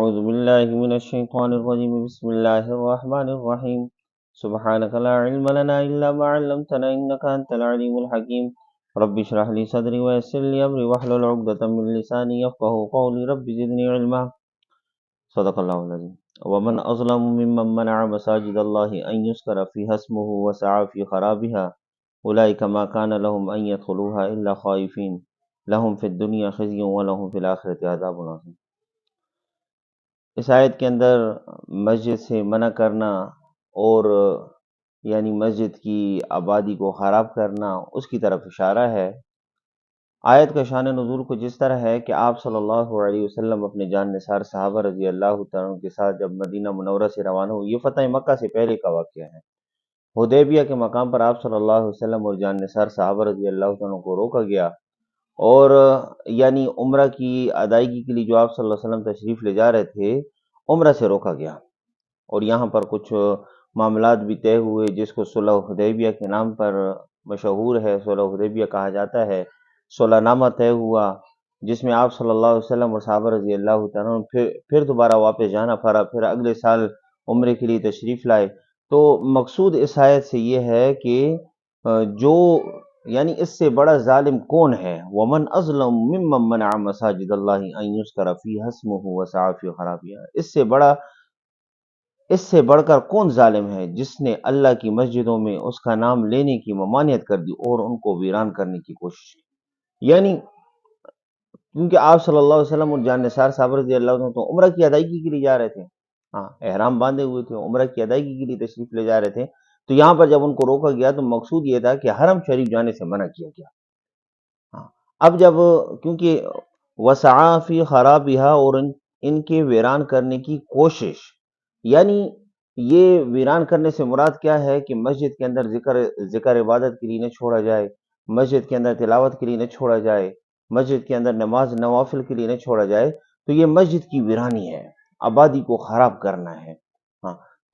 أعوذ بالله من الشيطان الرجيم بسم الله الرحمن الرحيم سبحانك لا علم لنا إلا ما علمتنا إنك أنت العليم الحكيم رب اشرح لي صدري ويسر لي أمري واحلل عقدة من لساني يفقهوا قولي رب زدني علما صدق الله العظيم ومن أظلم ممن منع مساجد الله أن يذكر فيها اسمه وسعى في خرابها أولئك ما كان لهم أن يدخلوها إلا خائفين لهم في الدنيا خزي ولهم في الآخرة عذاب عظيم۔ اس آیت کے اندر مسجد سے منع کرنا اور یعنی مسجد کی آبادی کو خراب کرنا اس کی طرف اشارہ ہے۔ آیت کا شان نزول کچھ اس طرح ہے کہ آپ صلی اللہ علیہ وسلم اپنے جان نثار صحابہ رضی اللہ تعالیٰ عنہ کے ساتھ جب مدینہ منورہ سے روانہ ہوئے، یہ فتح مکہ سے پہلے کا واقعہ ہے۔ حدیبیہ کے مقام پر آپ صلی اللہ علیہ وسلم اور جان نثار صحابہ رضی اللہ تعالیٰ عنہ کو روکا گیا، اور یعنی عمرہ کی ادائیگی کے لیے جو آپ صلی اللہ علیہ وسلم تشریف لے جا رہے تھے، عمرہ سے روکا گیا، اور یہاں پر کچھ معاملات بھی طے ہوئے جس کو صلح حدیبیہ کے نام پر مشہور ہے، صلح حدیبیہ کہا جاتا ہے۔ صلح نامہ طے ہوا جس میں آپ صلی اللہ علیہ وسلم اور صحابہ رضی اللہ تعالیٰ عنہ پھر دوبارہ واپس جانا پڑا، پھر اگلے سال عمرے کے لیے تشریف لائے۔ تو مقصود اس آیت سے یہ ہے کہ جو یعنی اس سے بڑا ظالم کون ہے؟ وَمَنْ أَظْلَمُ مِمَّنْ مَنَعَ مَسَاجِدَ اللَّهِ أَنْ يُذْكَرَ فِيهَا اسْمُهُ وَسَعَى فِي خَرَابِهَا۔ اس سے بڑھ کر کون ظالم ہے جس نے اللہ کی مسجدوں میں اس کا نام لینے کی ممانعت کر دی اور ان کو ویران کرنے کی کوشش کی۔ یعنی کیونکہ آپ صلی اللہ علیہ وسلم اور جان نثار صحابہ رضی اللہ عنہ تو عمرہ کی ادائیگی کے لیے جا رہے تھے، احرام باندھے ہوئے تھے، عمرہ کی ادائیگی کے لیے تشریف لے جا رہے تھے۔ تو یہاں پر جب ان کو روکا گیا تو مقصود یہ تھا کہ حرم شریف جانے سے منع کیا گیا۔ اب جب کیونکہ وسعی فی خرابہا، اور ان کے ویران کرنے کی کوشش، یعنی یہ ویران کرنے سے مراد کیا ہے کہ مسجد کے اندر ذکر عبادت کے لیے نہ چھوڑا جائے، مسجد کے اندر تلاوت کے لیے نہ چھوڑا جائے، مسجد کے اندر نماز نوافل کے لیے نہ چھوڑا جائے، تو یہ مسجد کی ویرانی ہے، آبادی کو خراب کرنا ہے۔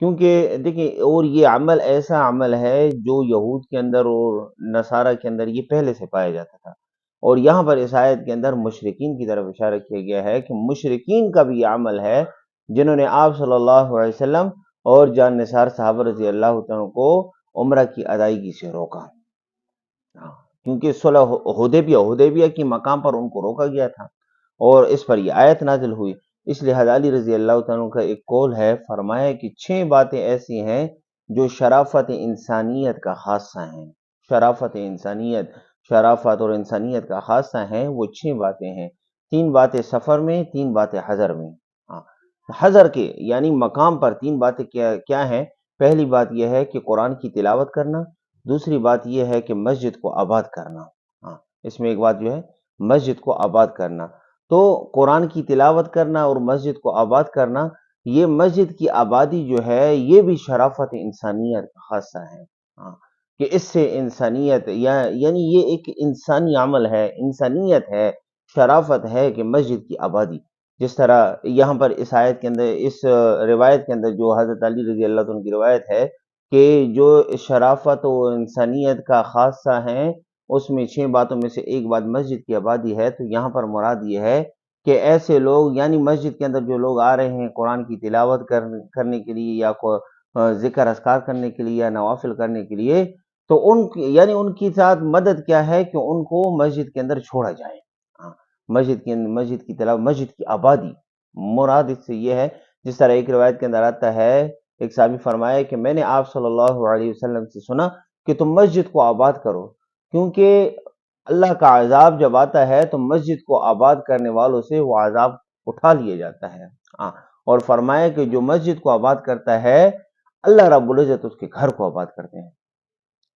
کیونکہ دیکھیں، اور یہ عمل ایسا عمل ہے جو یہود کے اندر اور نصارہ کے اندر یہ پہلے سے پایا جاتا تھا، اور یہاں پر اس آیت کے اندر مشرکین کی طرف اشارہ کیا گیا ہے کہ مشرکین کا بھی یہ عمل ہے جنہوں نے آپ صلی اللہ علیہ وسلم اور جان نثار صحابہ رضی اللہ عنہ کو عمرہ کی ادائیگی سے روکا، کیونکہ صلح حدیبیہ کی مقام پر ان کو روکا گیا تھا، اور اس پر یہ آیت نازل ہوئی۔ اس لیے حضرت علی رضی اللہ عنہ کا ایک قول ہے، فرمایا کہ 6 باتیں ایسی ہیں جو شرافت انسانیت کا خاصہ ہیں، شرافت اور انسانیت کا خاصہ ہیں، وہ 6 باتیں ہیں۔ 3 باتیں سفر میں، 3 باتیں حضر میں۔ حضر کے یعنی مقام پر 3 باتیں کیا ہیں؟ پہلی بات یہ ہے کہ قرآن کی تلاوت کرنا، دوسری بات یہ ہے کہ مسجد کو آباد کرنا، اس میں ایک بات جو ہے مسجد کو آباد کرنا۔ تو قرآن کی تلاوت کرنا اور مسجد کو آباد کرنا، یہ مسجد کی آبادی جو ہے یہ بھی شرافت انسانیت کا خاصہ ہے، کہ اس سے انسانیت یعنی یہ ایک انسانی عمل ہے، انسانیت ہے، شرافت ہے کہ مسجد کی آبادی، جس طرح یہاں پر اس آیت کے اندر، اس روایت کے اندر جو حضرت علی رضی اللہ عنہ کی روایت ہے کہ جو شرافت و انسانیت کا خاصہ ہیں، اس میں 6 باتوں میں سے ایک بات مسجد کی آبادی ہے۔ تو یہاں پر مراد یہ ہے کہ ایسے لوگ یعنی مسجد کے اندر جو لوگ آ رہے ہیں قرآن کی تلاوت کرنے کے لیے یا ذکر اذکار کرنے کے لیے یا نوافل کرنے کے لیے، تو ان کی ساتھ مدد کیا ہے کہ ان کو مسجد کے اندر چھوڑا جائے، مسجد کی تلاوت، مسجد کی آبادی مراد اس سے یہ ہے۔ جس طرح ایک روایت کے اندر آتا ہے، ایک صحابی فرمایا کہ میں نے آپ صلی اللہ علیہ وسلم سے سنا کہ تم مسجد کو آباد کرو، کیونکہ اللہ کا عذاب جب آتا ہے تو مسجد کو آباد کرنے والوں سے وہ عذاب اٹھا لیا جاتا ہے، اور فرمایا کہ جو مسجد کو آباد کرتا ہے اللہ رب العزت اس کے گھر کو آباد کرتے ہیں۔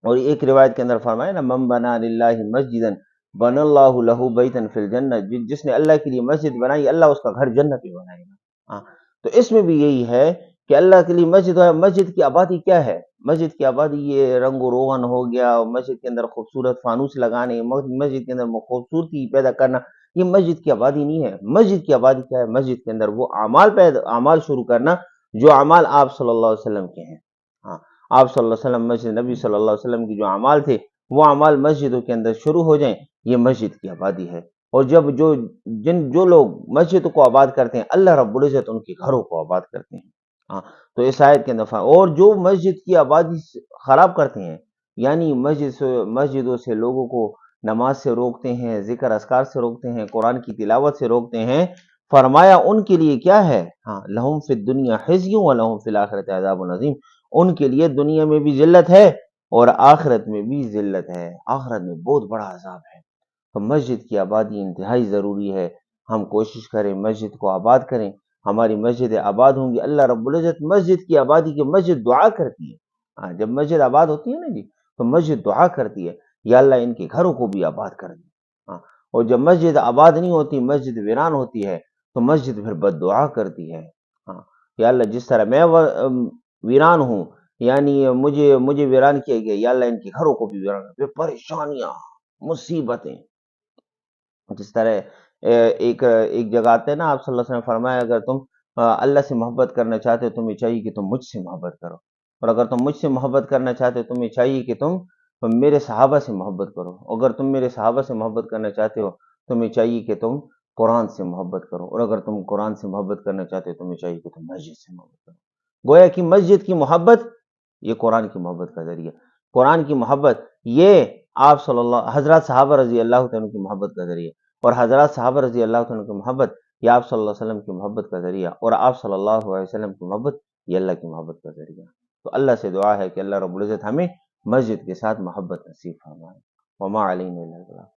اور ایک روایت کے اندر فرمایا نا، من بنا للہ مسجدا بن اللہ لہ بیتا فی الجنہ، جس نے اللہ کے لیے مسجد بنائی اللہ اس کا گھر جنت میں بنائے گا۔ تو اس میں بھی یہی ہے کہ اللہ کے لیے مسجد کی آبادی کیا ہے؟ مسجد کی آبادی یہ رنگ و روغن ہو گیا، مسجد کے اندر خوبصورت فانوس لگانے، مسجد کے اندر خوبصورتی پیدا کرنا، یہ مسجد کی آبادی نہیں ہے۔ مسجد کی آبادی کیا ہے؟ مسجد کے اندر وہ اعمال شروع کرنا جو اعمال آپ صلی اللہ علیہ وسلم کے ہیں۔ آپ صلی اللہ علیہ وسلم، مسجد نبی صلی اللہ علیہ وسلم کی جو اعمال تھے وہ اعمال مسجدوں کے اندر شروع ہو جائیں، یہ مسجد کی آبادی ہے۔ اور جو لوگ مسجد کو آباد کرتے ہیں اللہ رب العزت ان کے گھروں کو آباد کرتے ہیں۔ ہاں، تو اس آیت کے اندر اور جو مسجد کی آبادی خراب کرتے ہیں، یعنی مسجدوں سے لوگوں کو نماز سے روکتے ہیں، ذکر اذکار سے روکتے ہیں، قرآن کی تلاوت سے روکتے ہیں، فرمایا ان کے لیے کیا ہے؟ ہاں، لہم فی الدنیا خزی ولہم فی الآخرۃ عذاب عظیم، ان کے لیے دنیا میں بھی ذلت ہے اور آخرت میں بھی ذلت ہے، آخرت میں بہت بڑا عذاب ہے۔ تو مسجد کی آبادی انتہائی ضروری ہے، ہم کوشش کریں مسجد کو آباد کریں، ہماری مسجدیں آباد ہوں گی، اللہ رب العزت مسجد کی آبادی کی مسجد دعا کرتی ہے۔ ہاں، جب مسجد آباد ہوتی ہے نا جی، تو مسجد دعا کرتی ہے یا اللہ ان کے گھروں کو بھی آباد کر دے۔ ہاں، اور جب مسجد آباد نہیں ہوتی، مسجد ویران ہوتی ہے، تو مسجد پھر بد دعا کرتی ہے۔ ہاں، یا اللہ جس طرح میں ویران ہوں، یعنی مجھے ویران کیا گیا، یا اللہ ان کے گھروں کو بھی ویران کر دے۔ پریشانیاں، مصیبتیں، جس طرح ایک جگہ آتے ہیں نا، آپ صلی اللہ علیہ وسلم نے فرمایا اگر تم اللہ سے محبت کرنا چاہتے ہو تمہیں چاہیے کہ تم مجھ سے محبت کرو، اور اگر تم مجھ سے محبت کرنا چاہتے ہو تمہیں چاہیے کہ تم میرے صحابہ سے محبت کرو، اگر تم میرے صحابہ سے محبت کرنا چاہتے ہو تمہیں چاہیے کہ تم قرآن سے محبت کرو، اور اگر تم قرآن سے محبت کرنا چاہتے ہو تمہیں چاہیے کہ تم مسجد سے محبت کرو۔ گویا کہ مسجد کی محبت یہ قرآن کی محبت کا ذریعہ، قرآن کی محبت یہ آپ حضرات صحابہ رضی اللہ تعالیٰ کی محبت کا ذریعہ، اور حضرات صحابہ رضی اللہ عنہ کی محبت یہ آپ صلی اللہ علیہ وسلم کی محبت کا ذریعہ، اور آپ صلی اللہ علیہ وسلم کی محبت یہ اللہ کی محبت کا ذریعہ۔ تو اللہ سے دعا ہے کہ اللہ رب العزت ہمیں مسجد کے ساتھ محبت نصیب فرمائے۔ وما علینا الا البلاغ۔